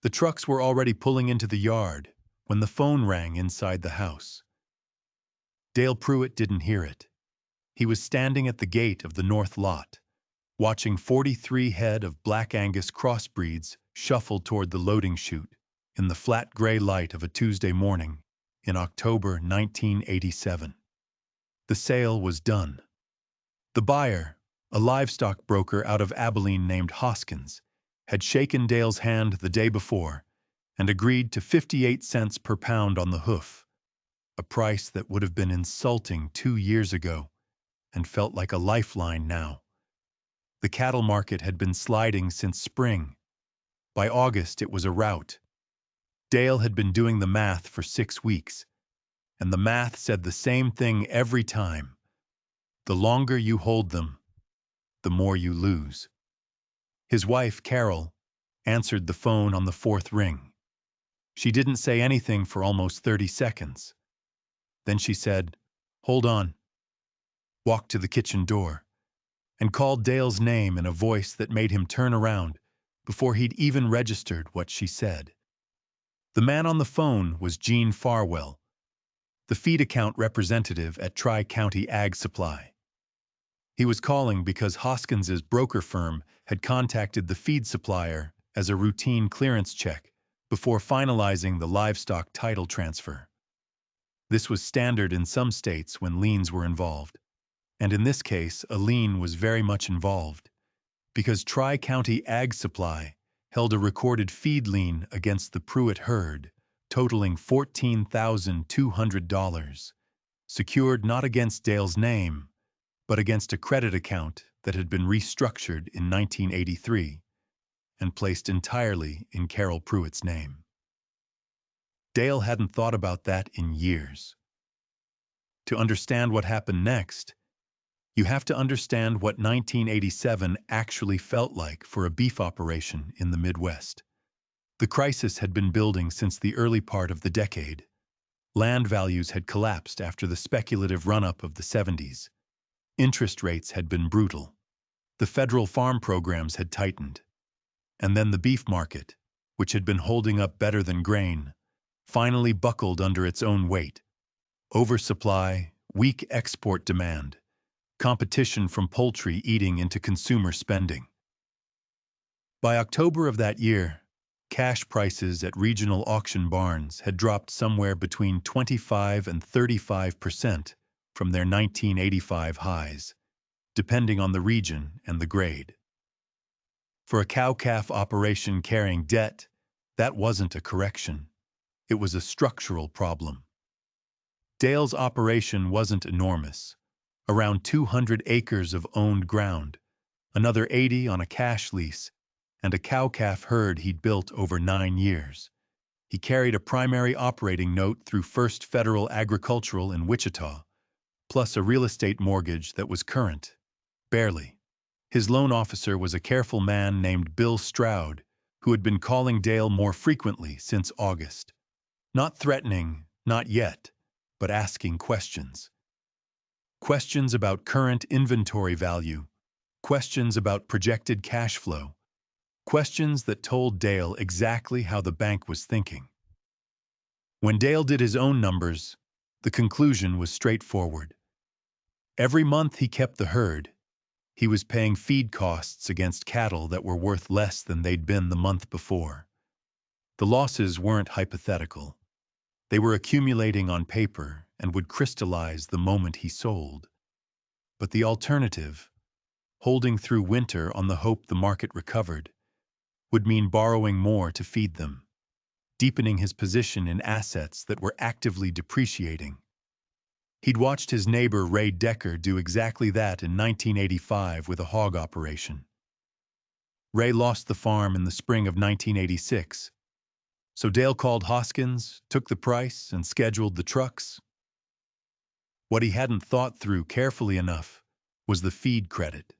The trucks were already pulling into the yard when the phone rang inside the house. Dale Pruitt didn't hear it. He was standing at the gate of the north lot, watching 43 head of Black Angus crossbreeds shuffle toward the loading chute in the flat gray light of a Tuesday morning in October 1987. The sale was done. The buyer, a livestock broker out of Abilene named Hoskins, had shaken Dale's hand the day before and agreed to 58 cents per pound on the hoof, a price that would have been insulting 2 years ago and felt like a lifeline now. The cattle market had been sliding since spring. By August, it was a rout. Dale had been doing the math for 6 weeks, and the math said the same thing every time. The longer you hold them, the more you lose. His wife, Carol, answered the phone on the 4th ring. She didn't say anything for almost 30 seconds. Then she said, "Hold on," walked to the kitchen door, and called Dale's name in a voice that made him turn around before he'd even registered what she said. The man on the phone was Gene Farwell, the feed account representative at Tri-County Ag Supply. He was calling because Hoskins's broker firm had contacted the feed supplier as a routine clearance check before finalizing the livestock title transfer. This was standard in some states when liens were involved, and in this case a lien was very much involved, because Tri-County Ag Supply held a recorded feed lien against the Pruitt herd, totaling $14,200, secured not against Dale's name, but against a credit account that had been restructured in 1983 and placed entirely in Carol Pruitt's name. Dale hadn't thought about that in years. To understand what happened next, you have to understand what 1987 actually felt like for a beef operation in the Midwest. The crisis had been building since the early part of the decade. Land values had collapsed after the speculative run-up of the 70s. Interest rates had been brutal. The federal farm programs had tightened. And then the beef market, which had been holding up better than grain, finally buckled under its own weight. Oversupply, weak export demand, competition from poultry eating into consumer spending. By October of that year, cash prices at regional auction barns had dropped somewhere between 25 and 35% from their 1985 highs, depending on the region and the grade. For a cow-calf operation carrying debt, that wasn't a correction. It was a structural problem. Dale's operation wasn't enormous, around 200 acres of owned ground, another 80 on a cash lease, and a cow-calf herd he'd built over 9 years. He carried a primary operating note through First Federal Agricultural in Wichita, plus a real estate mortgage that was current, barely. His loan officer was a careful man named Bill Stroud, who had been calling Dale more frequently since August. Not threatening, not yet, but asking questions. Questions about current inventory value, questions about projected cash flow, questions that told Dale exactly how the bank was thinking. When Dale did his own numbers, the conclusion was straightforward. Every month he kept the herd, he was paying feed costs against cattle that were worth less than they'd been the month before. The losses weren't hypothetical. They were accumulating on paper and would crystallize the moment he sold. But the alternative, holding through winter on the hope the market recovered, would mean borrowing more to feed them, deepening his position in assets that were actively depreciating. He'd watched his neighbor Ray Decker do exactly that in 1985 with a hog operation. Ray lost the farm in the spring of 1986, so Dale called Hoskins, took the price, and scheduled the trucks. What he hadn't thought through carefully enough was the feed credit.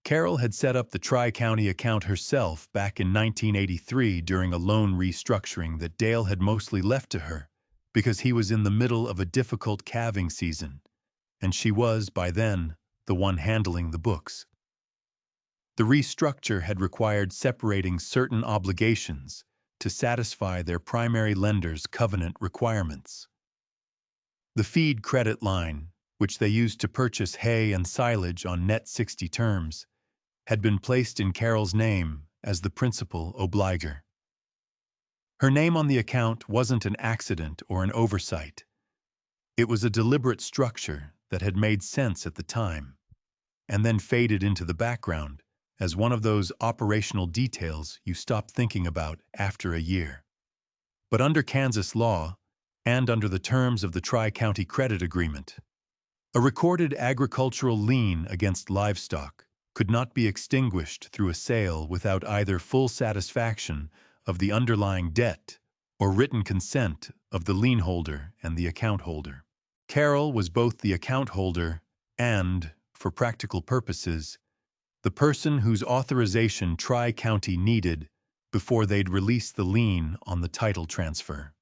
Carol had set up the Tri-County account herself back in 1983 during a loan restructuring that Dale had mostly left to her because he was in the middle of a difficult calving season, and she was, by then, the one handling the books. The restructure had required separating certain obligations to satisfy their primary lender's covenant requirements. The feed credit line, which they used to purchase hay and silage on net 60 terms, had been placed in Carol's name as the principal obliger. Her name on the account wasn't an accident or an oversight. It was a deliberate structure that had made sense at the time, and then faded into the background as one of those operational details you stop thinking about after a year. But under Kansas law, and under the terms of the Tri-County Credit Agreement, a recorded agricultural lien against livestock could not be extinguished through a sale without either full satisfaction of the underlying debt or written consent of the lien holder and the account holder. Carol was both the account holder and, for practical purposes, the person whose authorization Tri-County needed before they'd release the lien on the title transfer.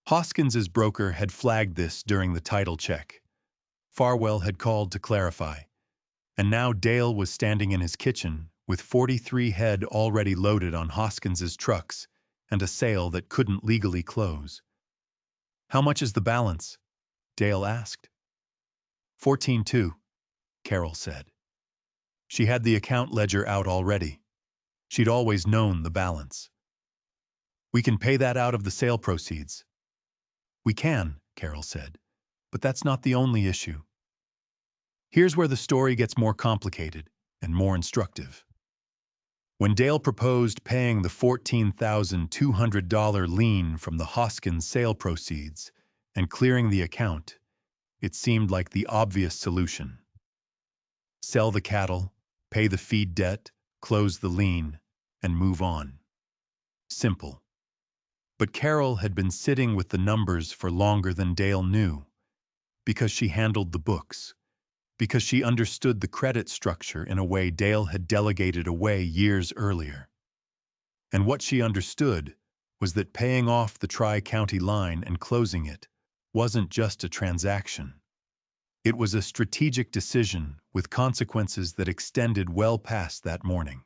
Hoskins's broker had flagged this during the title check. Farwell had called to clarify, and now Dale was standing in his kitchen with 43 head already loaded on Hoskins's trucks and a sale that couldn't legally close. "How much is the balance?" Dale asked. 14.2, Carol said. She had the account ledger out already. She'd always known the balance. "We can pay that out of the sale proceeds." "We can," Carol said, "but that's not the only issue." Here's where the story gets more complicated and more instructive. When Dale proposed paying the $14,200 lien from the Hoskins sale proceeds and clearing the account, it seemed like the obvious solution. Sell the cattle, pay the feed debt, close the lien, and move on. Simple. But Carol had been sitting with the numbers for longer than Dale knew, because she handled the books, because she understood the credit structure in a way Dale had delegated away years earlier. And what she understood was that paying off the Tri-County line and closing it wasn't just a transaction. It was a strategic decision with consequences that extended well past that morning.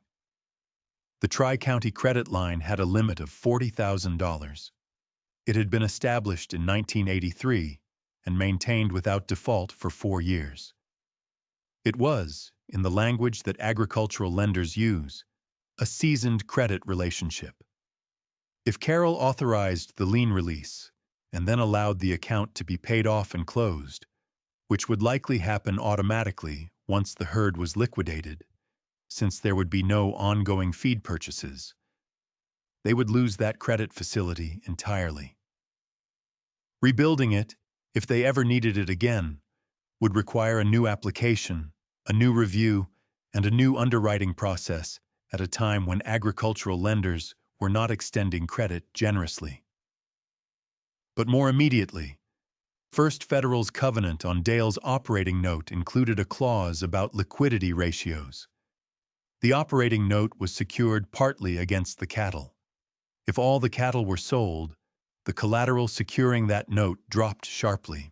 The Tri-County credit line had a limit of $40,000. It had been established in 1983 and maintained without default for 4 years. It was, in the language that agricultural lenders use, a seasoned credit relationship. If Carol authorized the lien release and then allowed the account to be paid off and closed, which would likely happen automatically once the herd was liquidated, since there would be no ongoing feed purchases, they would lose that credit facility entirely. Rebuilding it, if they ever needed it again, would require a new application, a new review, and a new underwriting process at a time when agricultural lenders were not extending credit generously. But more immediately, First Federal's covenant on Dale's operating note included a clause about liquidity ratios. The operating note was secured partly against the cattle. If all the cattle were sold, the collateral securing that note dropped sharply.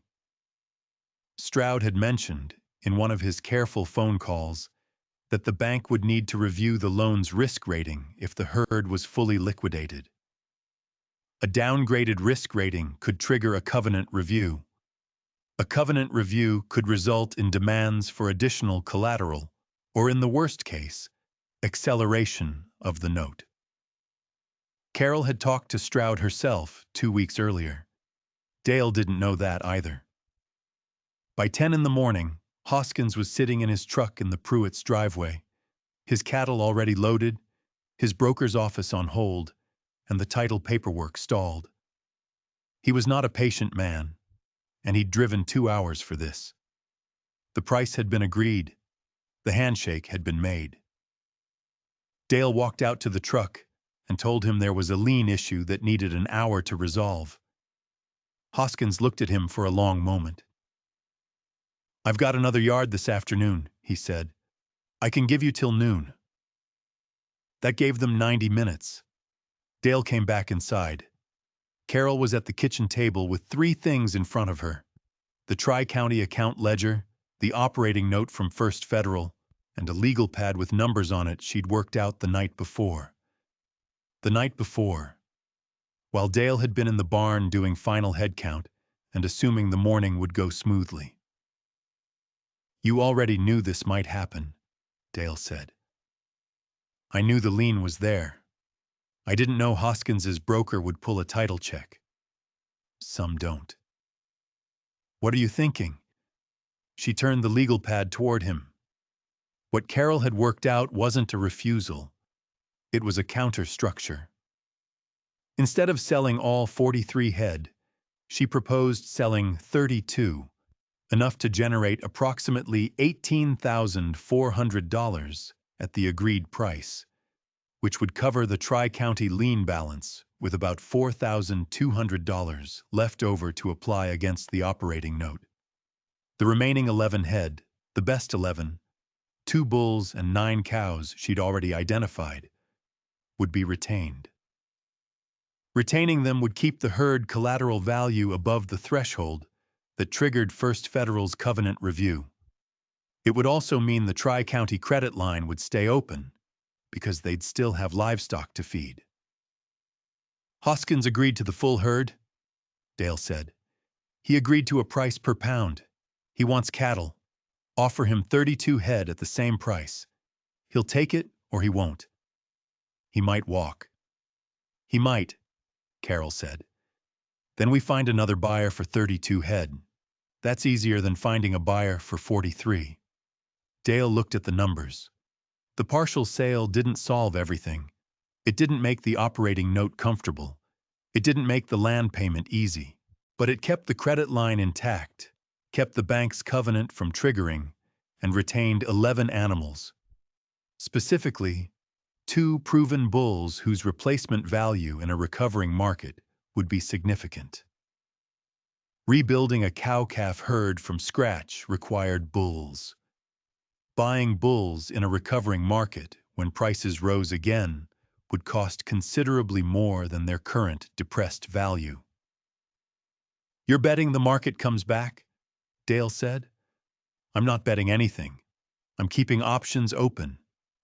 Stroud had mentioned, in one of his careful phone calls, that the bank would need to review the loan's risk rating if the herd was fully liquidated. A downgraded risk rating could trigger a covenant review. A covenant review could result in demands for additional collateral, or in the worst case, acceleration of the note. Carol had talked to Stroud herself 2 weeks earlier. Dale didn't know that either. By 10 in the morning, Hoskins was sitting in his truck in the Pruitt's driveway, his cattle already loaded, his broker's office on hold, and the title paperwork stalled. He was not a patient man, and he'd driven 2 hours for this. The price had been agreed. The handshake had been made. Dale walked out to the truck and told him there was a lien issue that needed an hour to resolve. Hoskins looked at him for a long moment. "I've got another yard this afternoon," he said. "I can give you till noon." That gave them 90 minutes. Dale came back inside. Carol was at the kitchen table with 3 things in front of her: the Tri-County account ledger, the operating note from First Federal, and a legal pad with numbers on it she'd worked out the night before. The night before, while Dale had been in the barn doing final head count and assuming the morning would go smoothly. "You already knew this might happen," Dale said. "I knew the lien was there. I didn't know Hoskins's broker would pull a title check. Some don't." "What are you thinking?" She turned the legal pad toward him. What Carol had worked out wasn't a refusal. It was a counter-structure. Instead of selling all 43 head, she proposed selling 32, enough to generate approximately $18,400 at the agreed price, which would cover the Tri-County lien balance with about $4,200 left over to apply against the operating note. The remaining 11 head, the best 11, 2 bulls and 9 cows she'd already identified, would be retained. Retaining them would keep the herd collateral value above the threshold that triggered First Federal's covenant review. It would also mean the Tri-County credit line would stay open, because they'd still have livestock to feed. "Hoskins agreed to the full herd," Dale said. "He agreed to a price per pound. He wants cattle. Offer him 32 head at the same price. He'll take it or he won't. He might walk." "He might," Carol said. "Then we find another buyer for 32 head. That's easier than finding a buyer for 43. Dale looked at the numbers. The partial sale didn't solve everything. It didn't make the operating note comfortable. It didn't make the land payment easy. But it kept the credit line intact, kept the bank's covenant from triggering, and retained 11 animals. Specifically, 2 proven bulls whose replacement value in a recovering market would be significant. Rebuilding a cow-calf herd from scratch required bulls. Buying bulls in a recovering market when prices rose again would cost considerably more than their current depressed value. "You're betting the market comes back?" Dale said. "I'm not betting anything. I'm keeping options open.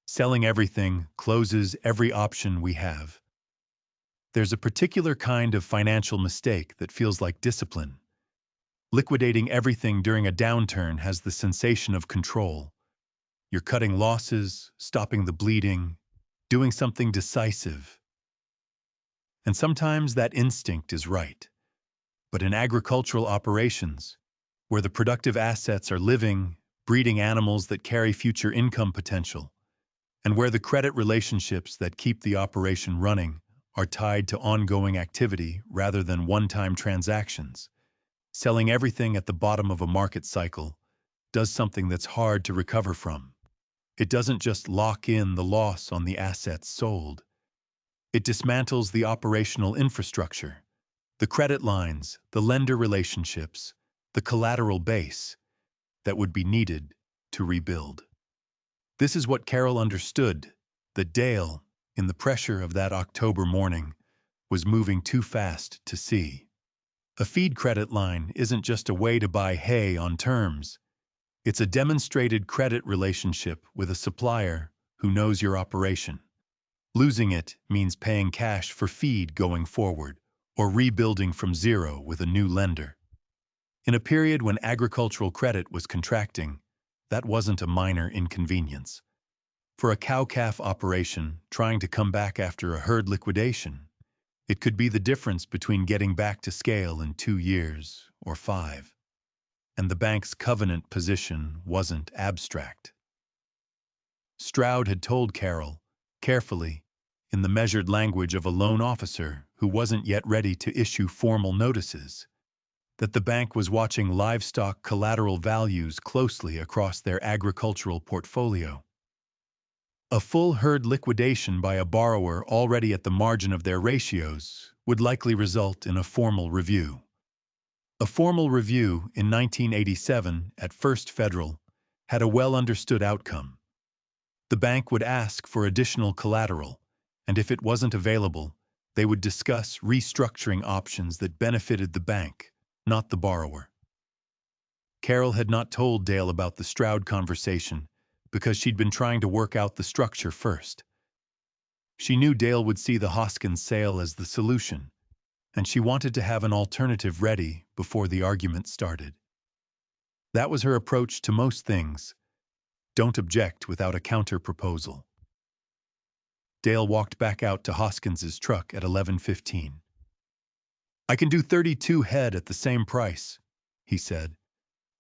Selling everything closes every option we have." There's a particular kind of financial mistake that feels like discipline. Liquidating everything during a downturn has the sensation of control. You're cutting losses, stopping the bleeding, doing something decisive. And sometimes that instinct is right. But in agricultural operations, where the productive assets are living, breeding animals that carry future income potential, and where the credit relationships that keep the operation running are tied to ongoing activity rather than one-time transactions, selling everything at the bottom of a market cycle does something that's hard to recover from. It doesn't just lock in the loss on the assets sold. It dismantles the operational infrastructure, the credit lines, the lender relationships, the collateral base that would be needed to rebuild. This is what Carol understood, that Dale, in the pressure of that October morning, was moving too fast to see. A feed credit line isn't just a way to buy hay on terms. It's a demonstrated credit relationship with a supplier who knows your operation. Losing it means paying cash for feed going forward, or rebuilding from zero with a new lender. In a period when agricultural credit was contracting, that wasn't a minor inconvenience. For a cow-calf operation trying to come back after a herd liquidation, it could be the difference between getting back to scale in 2 years or 5. And the bank's covenant position wasn't abstract. Stroud had told Carol, carefully, in the measured language of a loan officer who wasn't yet ready to issue formal notices, that the bank was watching livestock collateral values closely across their agricultural portfolio. A full herd liquidation by a borrower already at the margin of their ratios would likely result in a formal review. A formal review in 1987 at First Federal had a well-understood outcome. The bank would ask for additional collateral, and if it wasn't available, they would discuss restructuring options that benefited the bank, not the borrower. Carol had not told Dale about the Stroud conversation because she'd been trying to work out the structure first. She knew Dale would see the Hoskins sale as the solution, and she wanted to have an alternative ready before the argument started. That was her approach to most things. Don't object without a counter-proposal. Dale walked back out to Hoskins's truck at 11:15. "I can do 32 head at the same price," he said.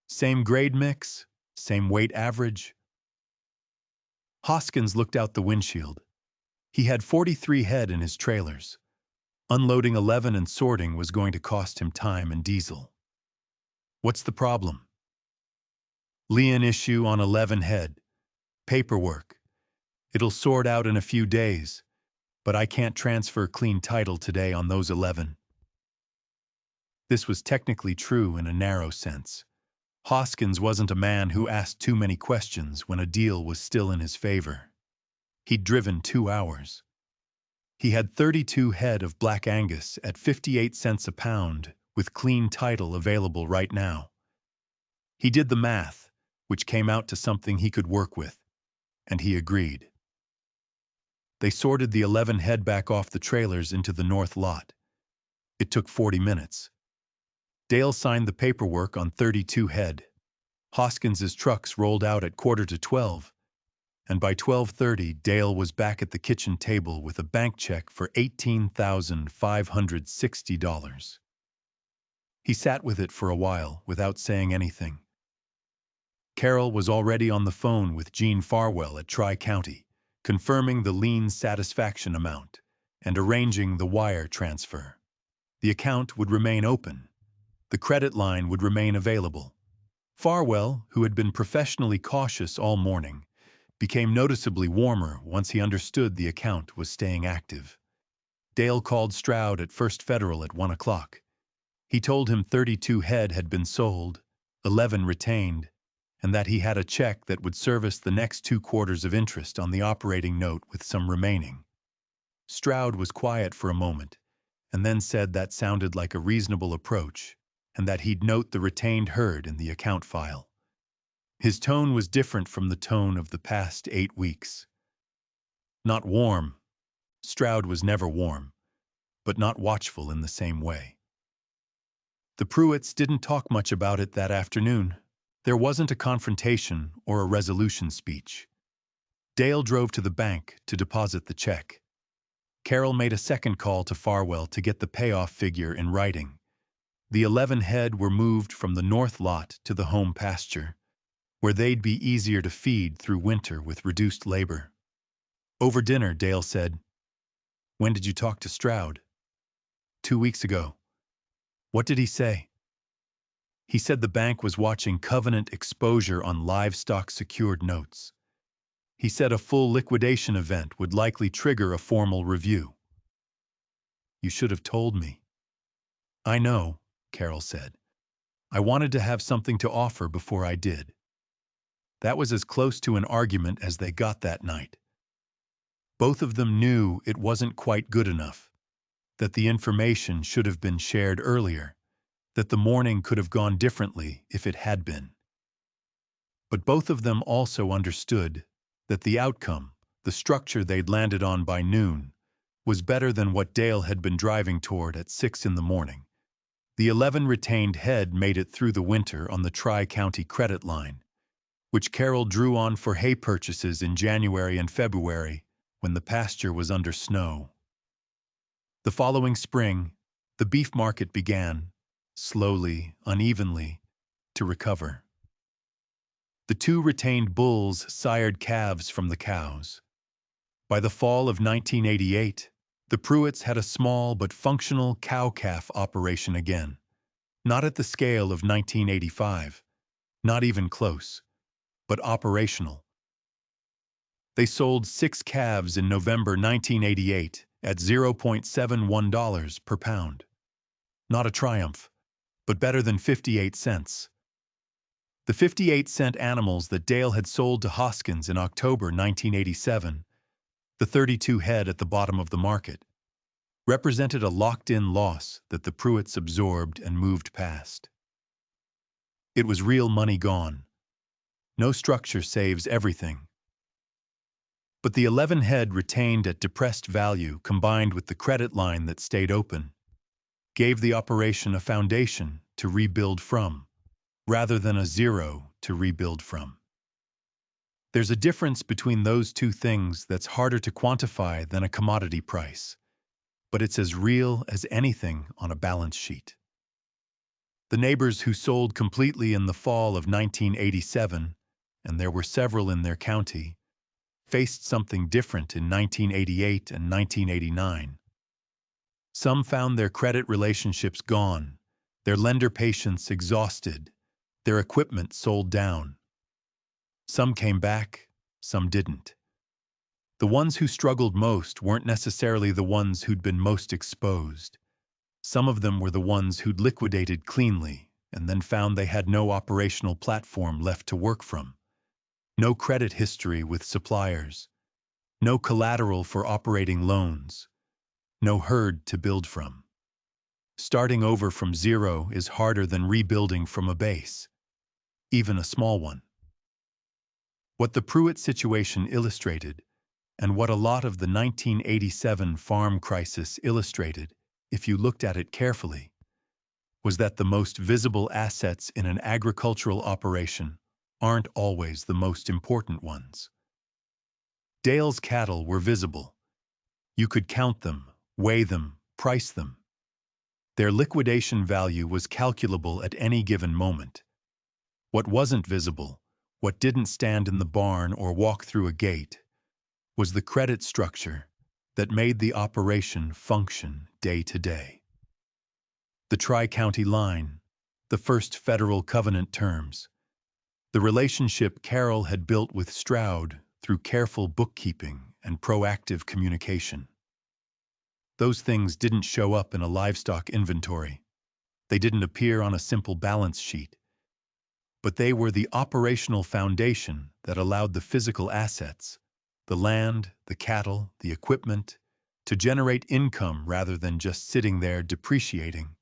"Same grade mix, same weight average." Hoskins looked out the windshield. He had 43 head in his trailers. Unloading 11 and sorting was going to cost him time and diesel. "What's the problem?" "Lien issue on 11 head. Paperwork. It'll sort out in a few days, but I can't transfer clean title today on those 11. This was technically true in a narrow sense. Hoskins wasn't a man who asked too many questions when a deal was still in his favor. He'd driven 2 hours. He had 32 head of Black Angus at 58 cents a pound with clean title available right now. He did the math, which came out to something he could work with, and he agreed. They sorted the 11 head back off the trailers into the north lot. It took 40 minutes. Dale signed the paperwork on 32 head. Hoskins's trucks rolled out at 11:45, and by 12:30 Dale was back at the kitchen table with a bank check for $18,560. He sat with it for a while without saying anything. Carol was already on the phone with Gene Farwell at Tri-County, confirming the lien satisfaction amount and arranging the wire transfer. The account would remain open. The credit line would remain available. Farwell, who had been professionally cautious all morning, became noticeably warmer once he understood the account was staying active. Dale called Stroud at First Federal at 1 o'clock. He told him 32 head had been sold, 11 retained, and that he had a check that would service the next 2 quarters of interest on the operating note with some remaining. Stroud was quiet for a moment, and then said that sounded like a reasonable approach, and that he'd note the retained herd in the account file. His tone was different from the tone of the past 8 weeks. Not warm. Stroud was never warm, but not watchful in the same way. The Pruitts didn't talk much about it that afternoon. There wasn't a confrontation or a resolution speech. Dale drove to the bank to deposit the check. Carol made a second call to Farwell to get the payoff figure in writing. The 11 head were moved from the north lot to the home pasture, where they'd be easier to feed through winter with reduced labor. Over dinner, Dale said, "When did you talk to Stroud?" 2 weeks ago. "What did he say?" "He said the bank was watching covenant exposure on livestock secured notes. He said a full liquidation event would likely trigger a formal review." "You should have told me." "I know," Carol said. "I wanted to have something to offer before I did." That was as close to an argument as they got that night. Both of them knew it wasn't quite good enough, that the information should have been shared earlier, that the morning could have gone differently if it had been. But both of them also understood that the outcome, the structure they'd landed on by noon, was better than what Dale had been driving toward at 6 in the morning. The 11 retained head made it through the winter on the Tri-County credit line, which Carol drew on for hay purchases in January and February when the pasture was under snow. The following spring, the beef market began, slowly, unevenly, to recover. The 2 retained bulls sired calves from the cows. By the fall of 1988, the Pruitts had a small but functional cow-calf operation again, not at the scale of 1985, not even close, but operational. They sold 6 calves in November 1988 at $0.71 per pound. Not a triumph, but better than 58 cents. The 58-cent animals that Dale had sold to Hoskins in October 1987, the 32 head at the bottom of the market, represented a locked-in loss that the Pruitts absorbed and moved past. It was real money gone. No structure saves everything. But the 11 head retained at depressed value combined with the credit line that stayed open gave the operation a foundation to rebuild from, rather than a zero to rebuild from. There's a difference between those two things that's harder to quantify than a commodity price, but it's as real as anything on a balance sheet. The neighbors who sold completely in the fall of 1987, and there were several in their county, faced something different in 1988 and 1989. Some found their credit relationships gone, their lender patience exhausted, their equipment sold down. Some came back, some didn't. The ones who struggled most weren't necessarily the ones who'd been most exposed. Some of them were the ones who'd liquidated cleanly and then found they had no operational platform left to work from. No credit history with suppliers. No collateral for operating loans. No herd to build from. Starting over from zero is harder than rebuilding from a base, even a small one. What the Pruitt situation illustrated, and what a lot of the 1987 farm crisis illustrated, if you looked at it carefully, was that the most visible assets in an agricultural operation aren't always the most important ones. Dale's cattle were visible. You could count them, weigh them, price them. Their liquidation value was calculable at any given moment. What wasn't visible, what didn't stand in the barn or walk through a gate, was the credit structure that made the operation function day to day. The Tri-County line, the first federal covenant terms, the relationship Carroll had built with Stroud through careful bookkeeping and proactive communication. Those things didn't show up in a livestock inventory. They didn't appear on a simple balance sheet. But they were the operational foundation that allowed the physical assets, the land, the cattle, the equipment, to generate income rather than just sitting there depreciating.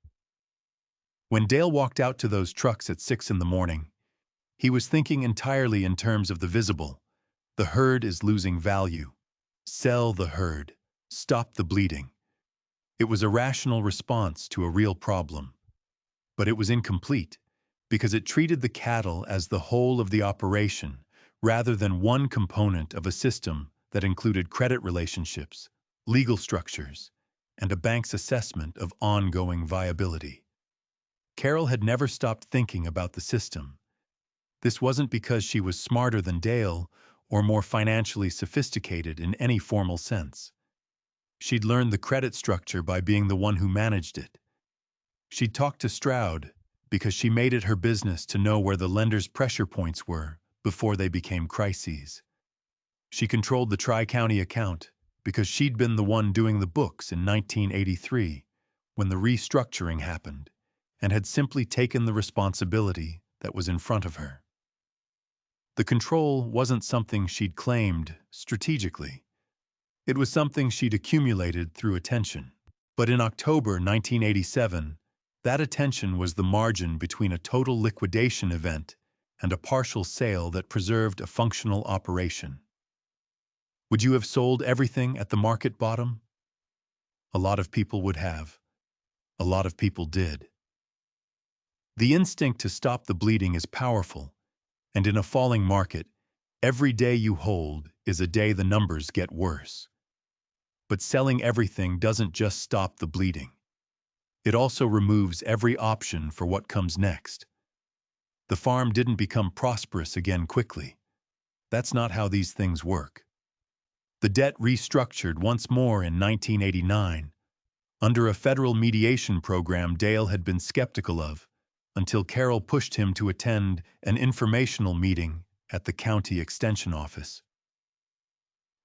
When Dale walked out to those trucks at 6 in the morning, he was thinking entirely in terms of the visible. The herd is losing value. Sell the herd. Stop the bleeding. It was a rational response to a real problem. But it was incomplete, because it treated the cattle as the whole of the operation rather than one component of a system that included credit relationships, legal structures, and a bank's assessment of ongoing viability. Carol had never stopped thinking about the system. This wasn't because she was smarter than Dale or more financially sophisticated in any formal sense. She'd learned the credit structure by being the one who managed it. She'd talked to Stroud because she made it her business to know where the lender's pressure points were before they became crises. She controlled the Tri-County account because she'd been the one doing the books in 1983 when the restructuring happened and had simply taken the responsibility that was in front of her. The control wasn't something she'd claimed strategically. It was something she'd accumulated through attention. But in October 1987, that attention was the margin between a total liquidation event and a partial sale that preserved a functional operation. Would you have sold everything at the market bottom? A lot of people would have. A lot of people did. The instinct to stop the bleeding is powerful, and in a falling market, every day you hold is a day the numbers get worse. But selling everything doesn't just stop the bleeding. It also removes every option for what comes next. The farm didn't become prosperous again quickly. That's not how these things work. The debt restructured once more in 1989, under a federal mediation program Dale had been skeptical of, until Carol pushed him to attend an informational meeting at the county extension office.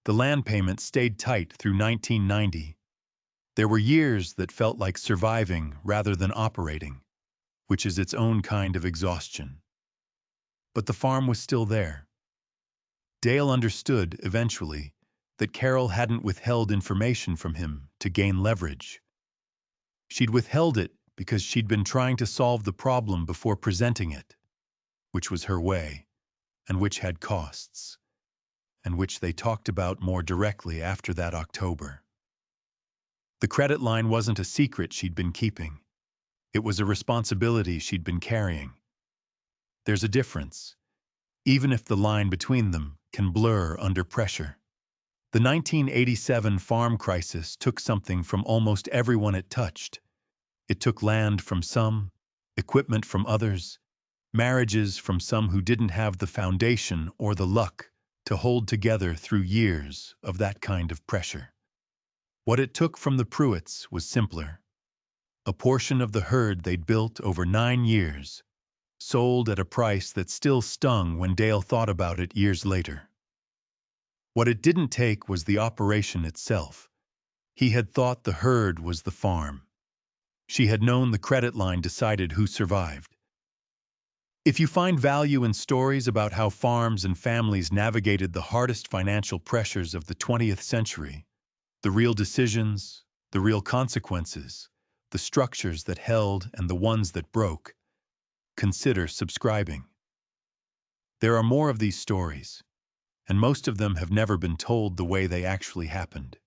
The land payment stayed tight through 1990. There were years that felt like surviving rather than operating, which is its own kind of exhaustion. But the farm was still there. Dale understood, eventually, that Carol hadn't withheld information from him to gain leverage. She'd withheld it because she'd been trying to solve the problem before presenting it, which was her way. and which had costs, and which they talked about more directly after that October. The credit line wasn't a secret she'd been keeping. It was a responsibility she'd been carrying. There's a difference, even if the line between them can blur under pressure. The 1987 farm crisis took something from almost everyone it touched. It took land from some, equipment from others, marriages from some who didn't have the foundation or the luck to hold together through years of that kind of pressure. What it took from the Pruitts was simpler. A portion of the herd they'd built over 9 years, sold at a price that still stung when Dale thought about it years later. What it didn't take was the operation itself. He had thought the herd was the farm. She had known the credit line decided who survived. If you find value in stories about how farms and families navigated the hardest financial pressures of the 20th century, the real decisions, the real consequences, the structures that held and the ones that broke, consider subscribing. There are more of these stories, and most of them have never been told the way they actually happened.